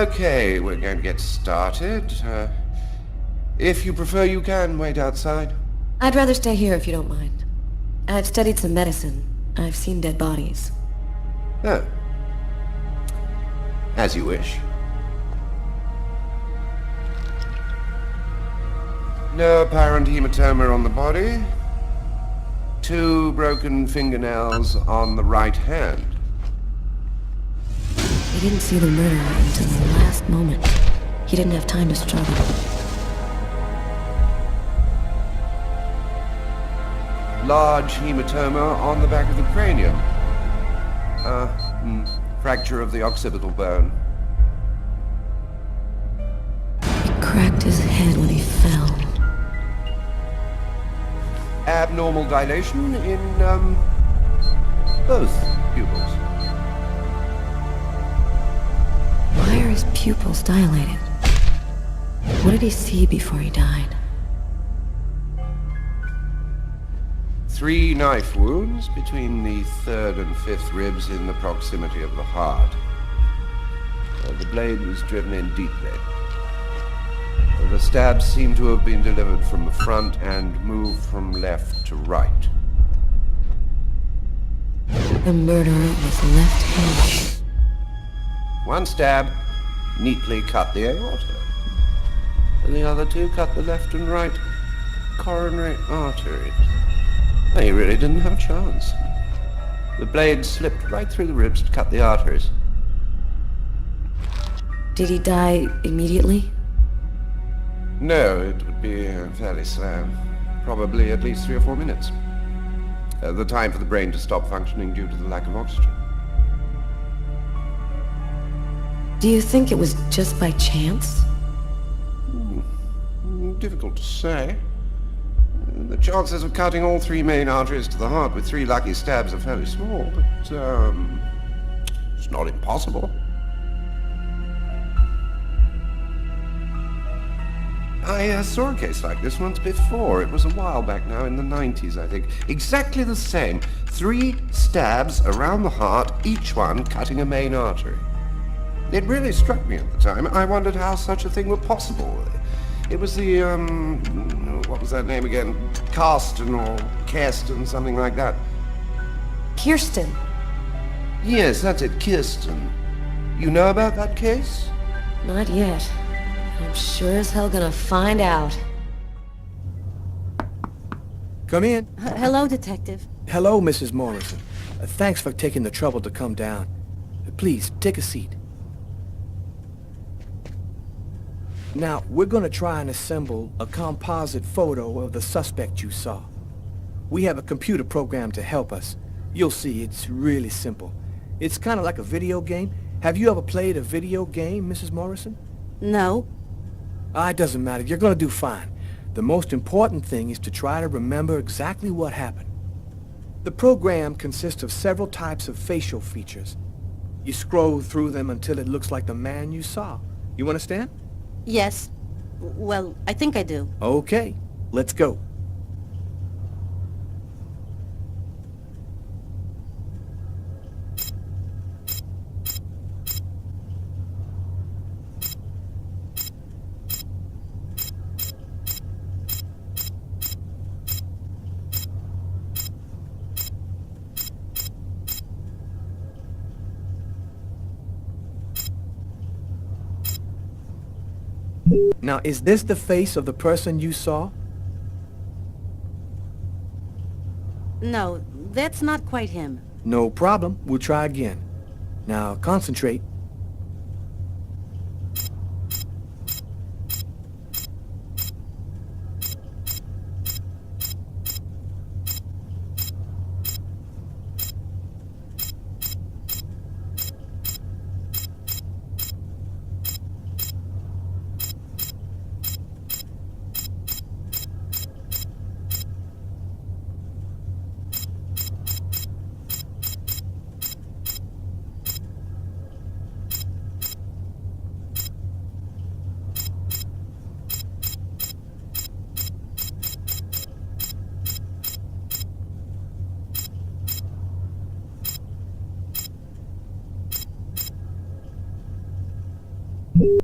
Okay, we're going to get started. If you prefer, you can wait outside. I'd rather stay here if you don't mind. I've studied some medicine. I've seen dead bodies. Oh. As you wish. No apparent hematoma on the body. 2 broken fingernails on the right hand. He didn't see the murderer until the last moment. He didn't have time to struggle. Large hematoma on the back of the cranium. Fracture of the occipital bone. He cracked his head when he fell. Abnormal dilation in, both pupils. Why are his pupils dilated? What did he see before he died? 3 knife wounds between the 3rd and 5th ribs in the proximity of the heart. The blade was driven in deeply. The stabs seem to have been delivered from the front and moved from left to right. The murderer was left-handed. 1 stab neatly cut the aorta. And the other 2 cut the left and right coronary arteries. He really didn't have a chance. The blade slipped right through the ribs to cut the arteries. Did he die immediately? No, it would be fairly slow. Probably at least 3 or 4 minutes. The time for the brain to stop functioning due to the lack of oxygen. Do you think it was just by chance? Difficult to say. The chances of cutting all 3 main arteries to the heart with 3 lucky stabs are fairly small, but it's not impossible. I saw a case like this once before. It was a while back now, in the 90s, I think. Exactly the same. 3 stabs around the heart, each one cutting a main artery. It really struck me at the time. I wondered how such a thing were possible. It was the, what was that name again? Karsten or Kirsten, something like that. Kirsten. Yes, that's it, Kirsten. You know about that case? Not yet. I'm sure as hell gonna find out. Come in. Hello, Detective. Hello, Mrs. Morrison. Thanks for taking the trouble to come down. Please, take a seat. Now, we're going to try and assemble a composite photo of the suspect you saw. We have a computer program to help us. You'll see, it's really simple. It's kind of like a video game. Have you ever played a video game, Mrs. Morrison? No. It doesn't matter. You're going to do fine. The most important thing is to try to remember exactly what happened. The program consists of several types of facial features. You scroll through them until it looks like the man you saw. You understand? Yes. Well, I think I do. Okay, let's go. Now, is this the face of the person you saw? No, that's not quite him. No problem. We'll try again. Now, concentrate.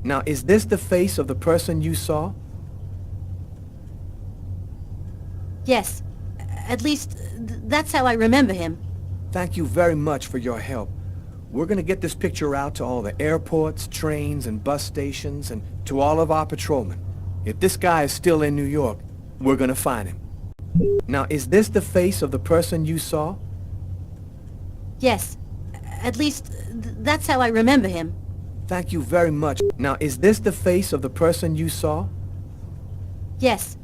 Now, is this the face of the person you saw? Yes. At least, that's how I remember him. Thank you very much for your help. We're gonna get this picture out to all the airports, trains, and bus stations, and to all of our patrolmen. If this guy is still in New York, we're gonna find him. Now, is this the face of the person you saw? Yes. At least, that's how I remember him. Thank you very much. Now, is this the face of the person you saw? Yes.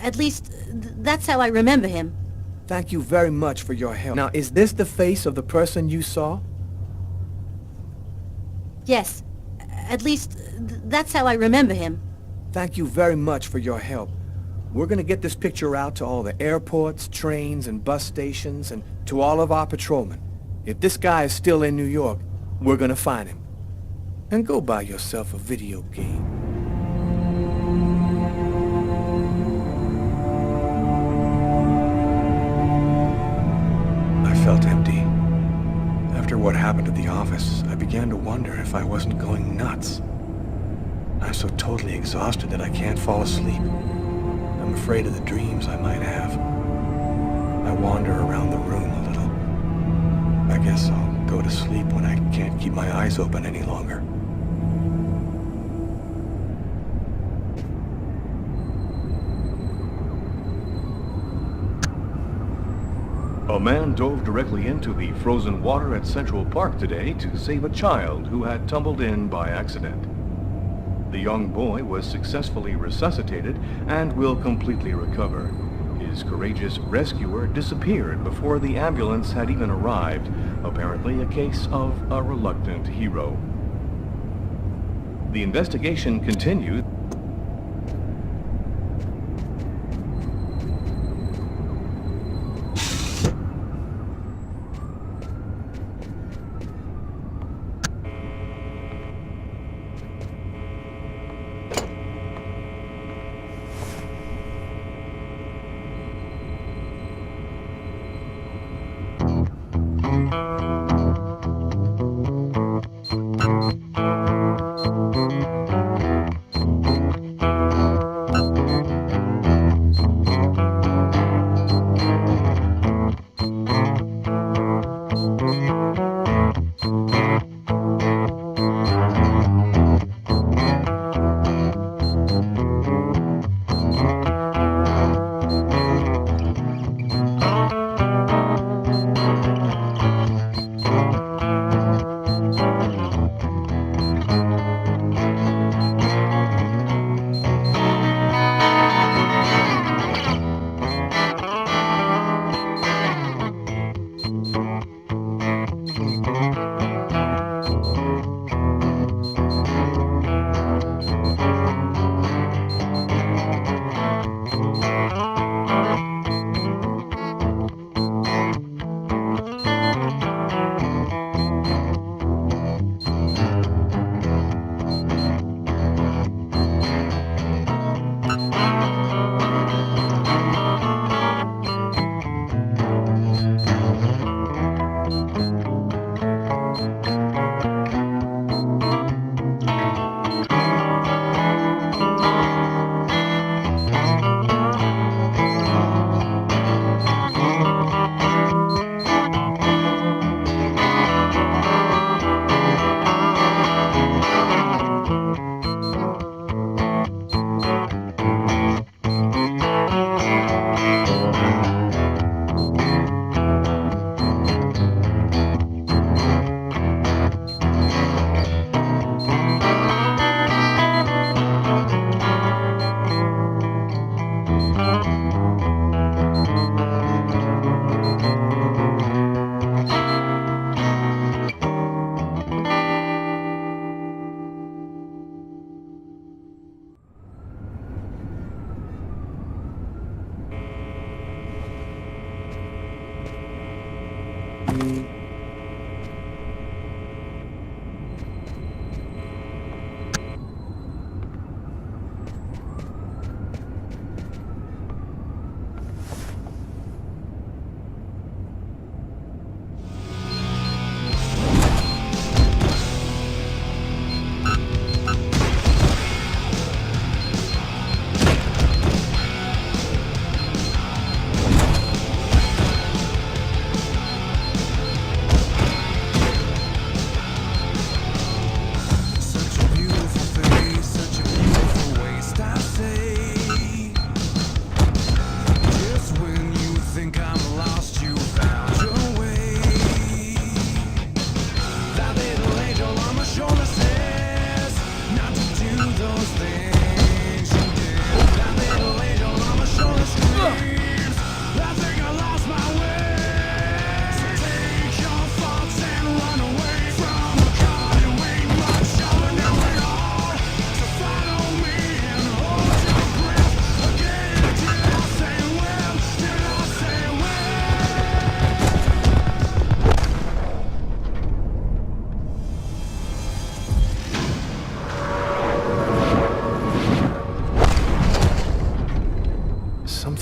At least, that's how I remember him. Thank you very much for your help. Now, is this the face of the person you saw? Yes. At least, that's how I remember him. Thank you very much for your help. We're gonna get this picture out to all the airports, trains, and bus stations, and to all of our patrolmen. If this guy is still in New York, we're gonna find him. And go buy yourself a video game. I felt empty. After what happened at the office, I began to wonder if I wasn't going nuts. I'm so totally exhausted that I can't fall asleep. I'm afraid of the dreams I might have. I wander around the room a little. I guess I'll go to sleep when I can't keep my eyes open any longer. A man dove directly into the frozen water at Central Park today to save a child who had tumbled in by accident. The young boy was successfully resuscitated and will completely recover. His courageous rescuer disappeared before the ambulance had even arrived, apparently a case of a reluctant hero. The investigation continued.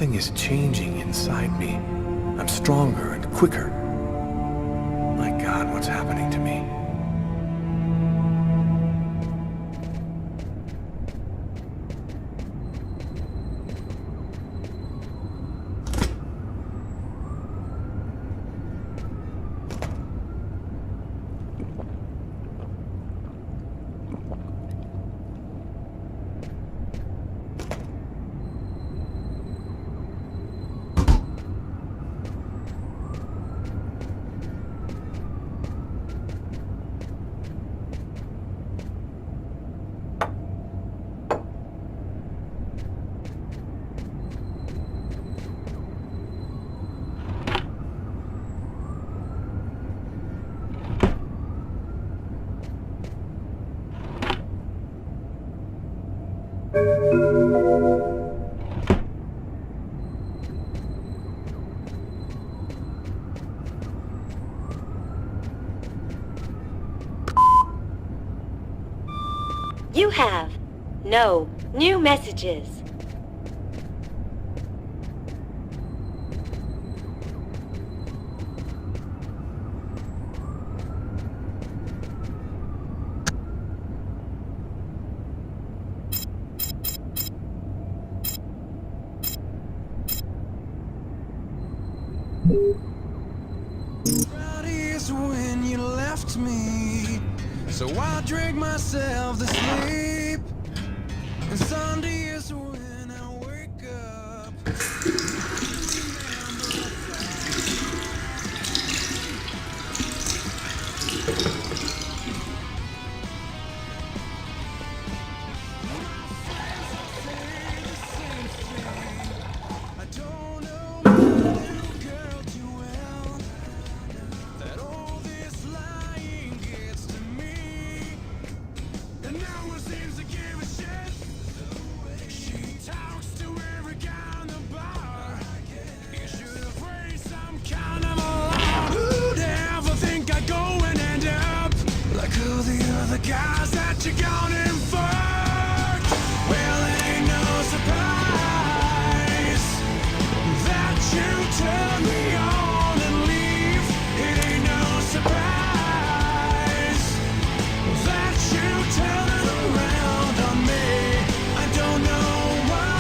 Something is changing inside me. I'm stronger and quicker. My God, what's happening to me? You have no new messages. Fridays when you left me, so I drank myself to sleep. And Sunday is when I wake up. I don't know my little girl too well, that all this lying gets to me, and no one seems to give a shit. She talks to every guy in the bar. You should have raised some kind of alarm. Who'd ever think I'd go and end up like all the other guys that you gone and fucked? Well, it ain't no surprise that you turn me on and leave. It ain't no surprise that you turn it around on me. I don't know why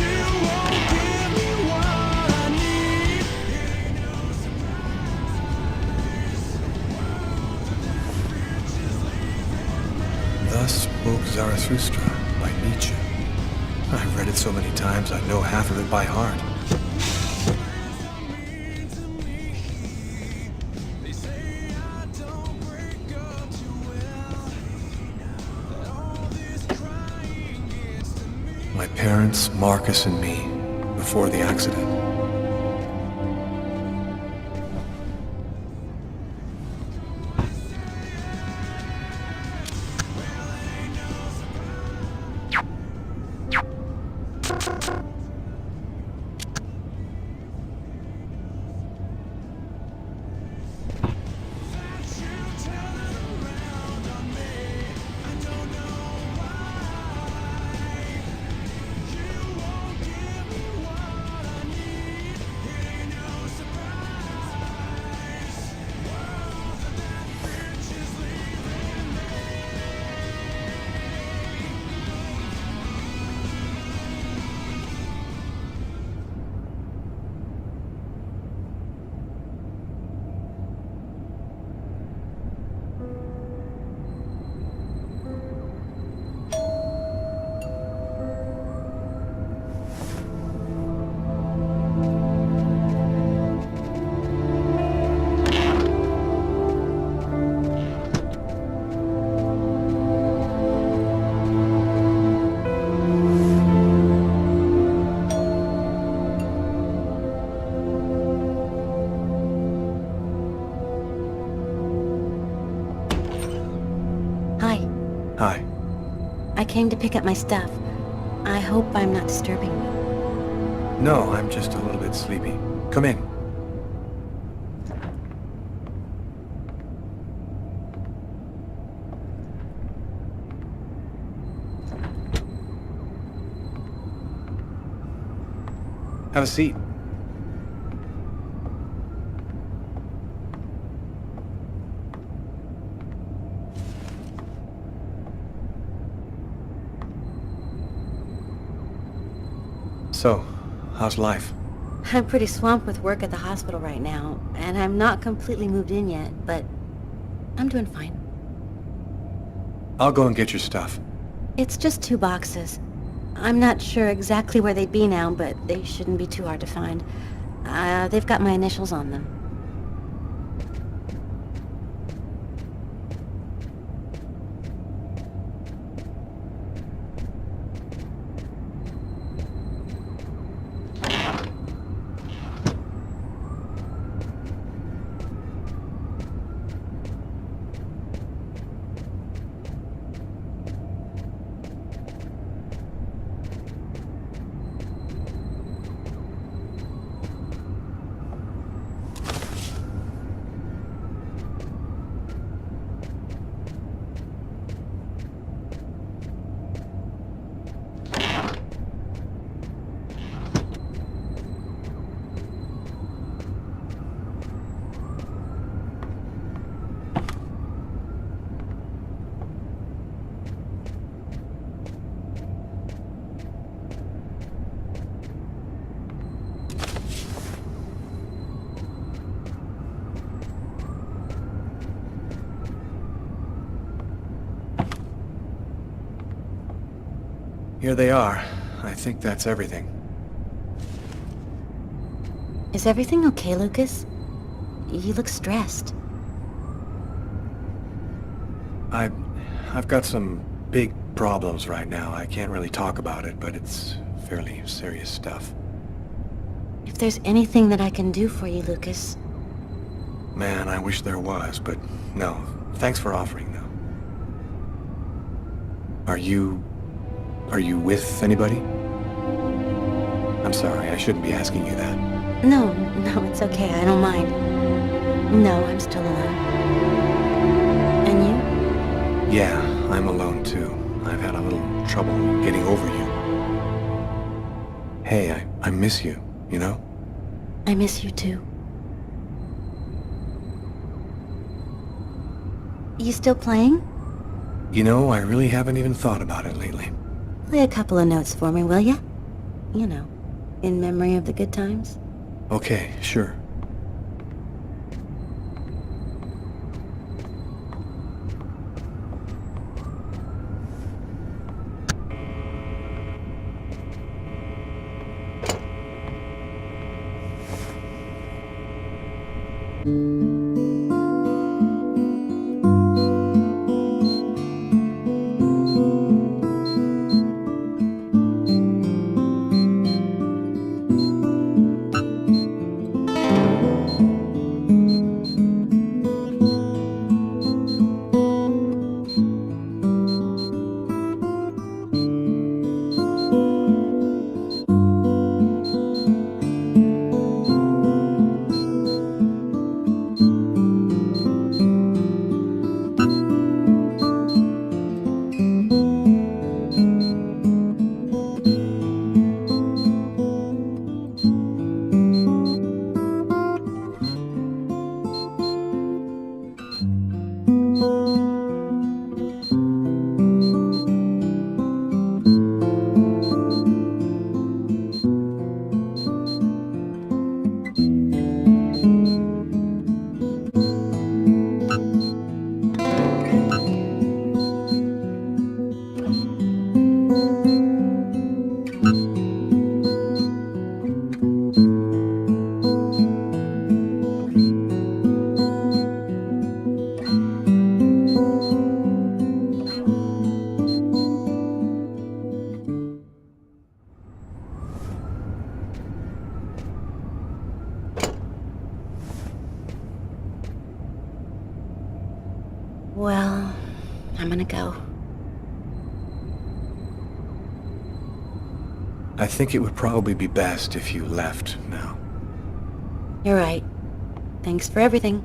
you won't give me what I need. It ain't no surprise. Thus spoke Zarathustra by Nietzsche. I've read it so many times I know half of it by heart. They say I don't break up too well, that all this crying gets to me. My parents, Marcus and me, before the accident. Hi, Hi. I came to pick up my stuff. I hope I'm not disturbing you. No, I'm just a little bit sleepy. Come in. Have a seat. So, how's life? I'm pretty swamped with work at the hospital right now, and I'm not completely moved in yet, but I'm doing fine. I'll go and get your stuff. It's just 2 boxes. I'm not sure exactly where they'd be now, but they shouldn't be too hard to find. They've got my initials on them. Here they are. I think that's everything. Is everything okay, Lucas? You look stressed. I've got some big problems right now. I can't really talk about it, but it's fairly serious stuff. If there's anything that I can do for you, Lucas. Man, I wish there was, but no. Thanks for offering, though. Are you with anybody? I'm sorry, I shouldn't be asking you that. No, it's okay. I don't mind. No, I'm still alone. And you? Yeah, I'm alone too. I've had a little trouble getting over you. Hey, I miss you, you know? I miss you too. You still playing? You know, I really haven't even thought about it lately. Play a couple of notes for me, will ya? You know, in memory of the good times. Okay, sure. Well, I'm gonna go. I think it would probably be best if you left now. You're right. Thanks for everything.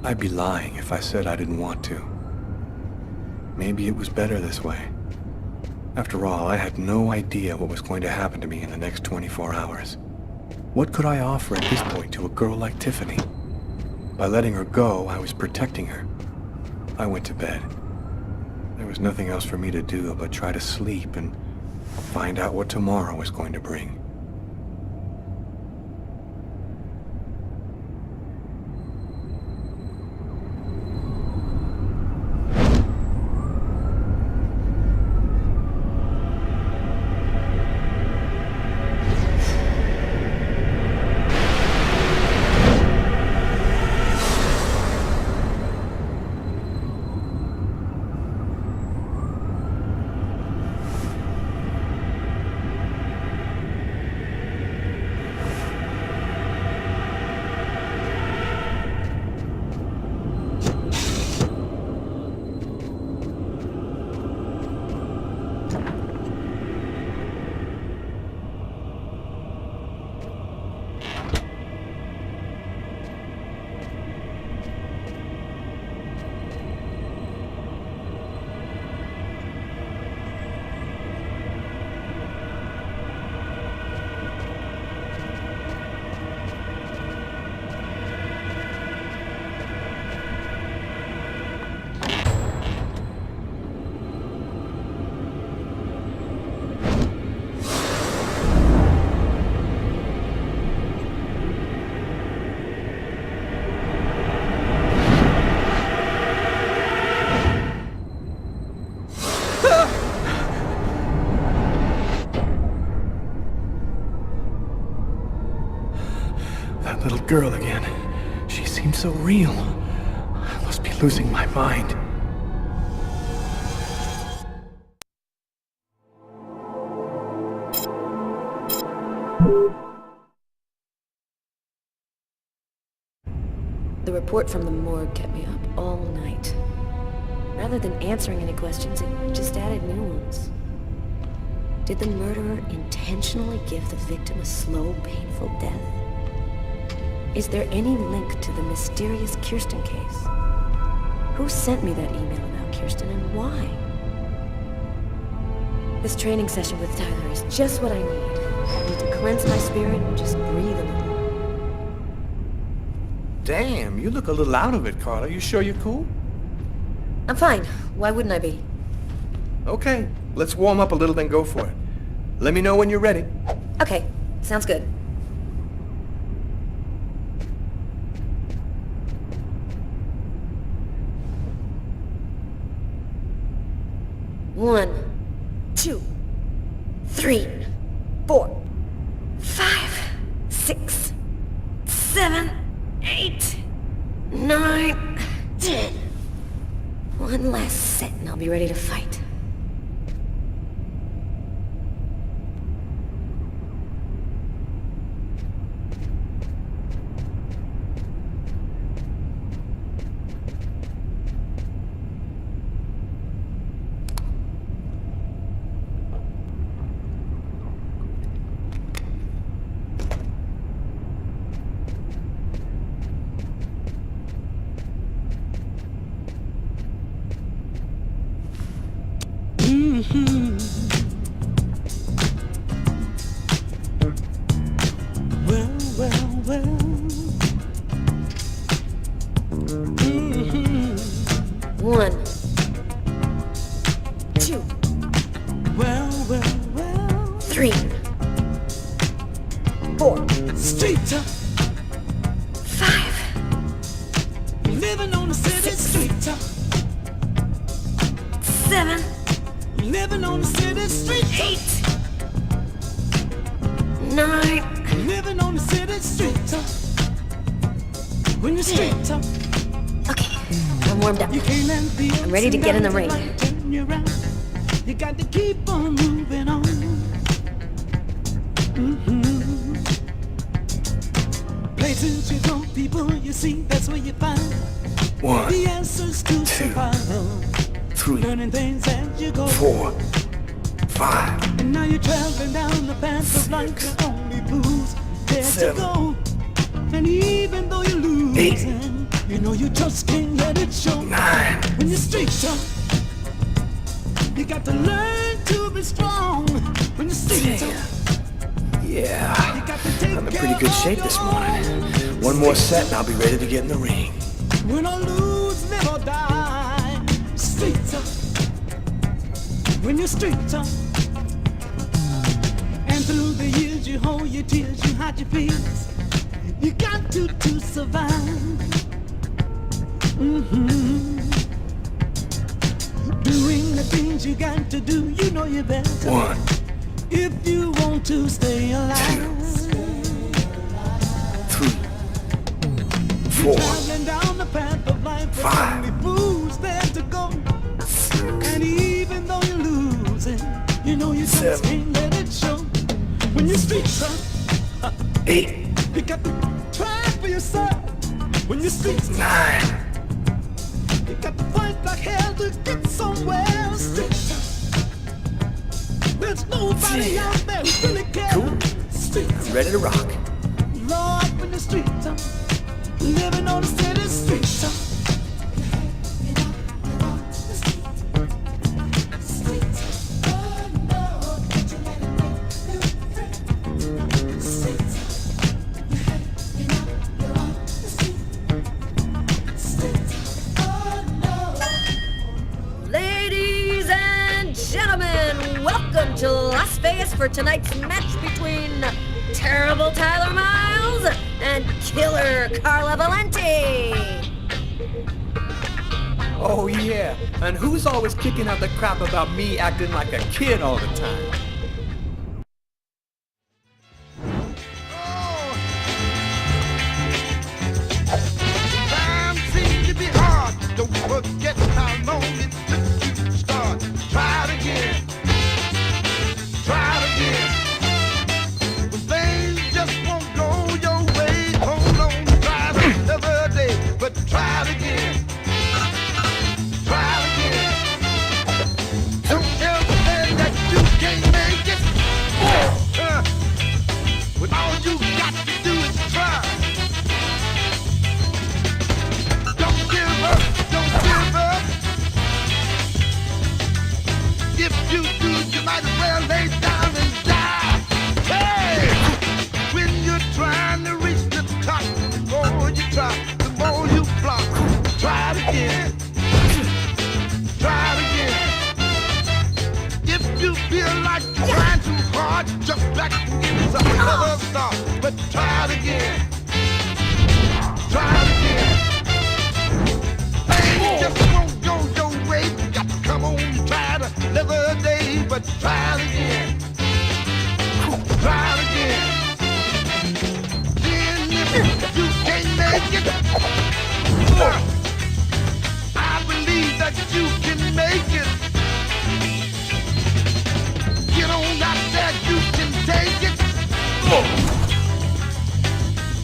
I'd be lying if I said I didn't want to. Maybe it was better this way. After all, I had no idea what was going to happen to me in the next 24 hours. What could I offer at this point to a girl like Tiffany? By letting her go, I was protecting her. I went to bed. There was nothing else for me to do but try to sleep and find out what tomorrow was going to bring. Little girl again. She seems so real. I must be losing my mind. The report from the morgue kept me up all night. Rather than answering any questions, it just added new ones. Did the murderer intentionally give the victim a slow, painful death? Is there any link to the mysterious Kirsten case? Who sent me that email about Kirsten and why? This training session with Tyler is just what I need. I need to cleanse my spirit and just breathe a little. Damn, you look a little out of it, Carla. You sure you're cool? I'm fine. Why wouldn't I be? Okay, let's warm up a little, then go for it. Let me know when you're ready. Okay, sounds good. One, 2, 3, 4, 5, 6, 7, 8, 9, 10. One last set and I'll be ready to fight. One, 2, 3, 4, Street 5, living on the city street 7, living on the city street 8, 9. living on the city street when you're street Okay, I'm warmed up. you can't let the I'm ready to get in the ring. turn you around. You got to keep on moving on. Places you go, people you see, that's where you find 1, the answers to 2, survival. 3, Learning things as you go. 4, 5, And now you're traveling down the path of life. You only lose there to 7, go. And even though you're losing, You know you just can't let it show. 9. When you're street tough, you got to learn to be strong. When you're street tough, Yeah, you got to take I'm in care pretty good of shape your this own. morning. One more set and I'll be ready to get in the ring. Win or lose, never die. Street tough. When you're street tough. And through the years you hold your tears, you hide your fears. You got to survive. Doing the things you got to do, you know you better. 1, If you want to stay alive. 3, 4, Traveling down the path of life, there's 5. only fools there to go. And even though you're losing, you know you just 7. can't let it show. When you're street tough, 8, you got to try for yourself. When you're street tough, 9. you got to fight like hell to get somewhere. Street tough. There's nobody out there who really cares. Cool. Street tough. I'm ready to rock. Lord, when the street tough, living on the city street tough. Ladies and gentlemen, welcome to Las Vegas for tonight's match between Terrible Tyler Miles and Killer Carla Valenti. Oh yeah, and who's always kicking out the crap about me acting like a kid all the time? Time seems to be hard. Don't forget how long it took you to start. Try it again. Try it again. When things just won't go your way, hold on, try it another day. But try it again. Try it again. Don't ever say that you can't make it. When all you got to do is try. Don't give up, don't give up. If you do, you might as well lay down and die. Hey! When you're trying to reach the top, the more you try, the more you flop. Try it again. Try it again. If you feel like you're trying too hard, jump back and give yourself another start. But try it again. Try it again. Things just won't go your way. You got to come on and try it another day. But try it again. Try it again. Then if you can't make it, I believe that you can make it. Get on out there, you can take it.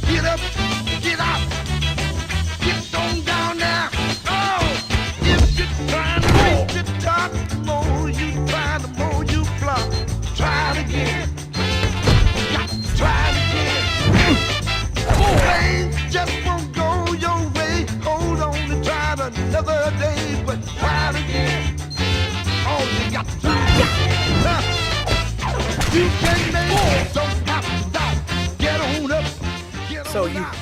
Get up, get out, get on down there. Oh, if you're trying to reach the top, the more you try, the more you flop. Try it again. Got to try it again. Things just won't go your way. Hold on and try it another day, but try it again. All you got to do. You can make it, don't have to stop. Get on up, get So on out.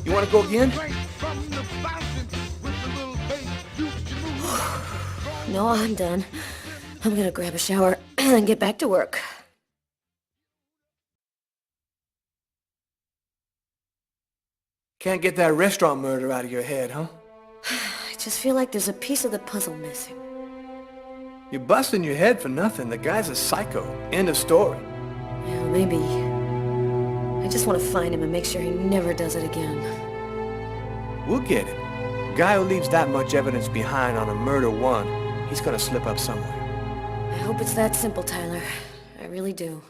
you want to go again? Drink from the fountain with the little baby. You can move. No, I'm done. I'm gonna grab a shower and get back to work. Can't get that restaurant murder out of your head, huh? I just feel like there's a piece of the puzzle missing. You're busting your head for nothing. The guy's a psycho. End of story. Yeah, maybe. I just want to find him and make sure he never does it again. We'll get him. Guy who leaves that much evidence behind on a murder one, he's gonna slip up somewhere. I hope it's that simple, Tyler. I really do.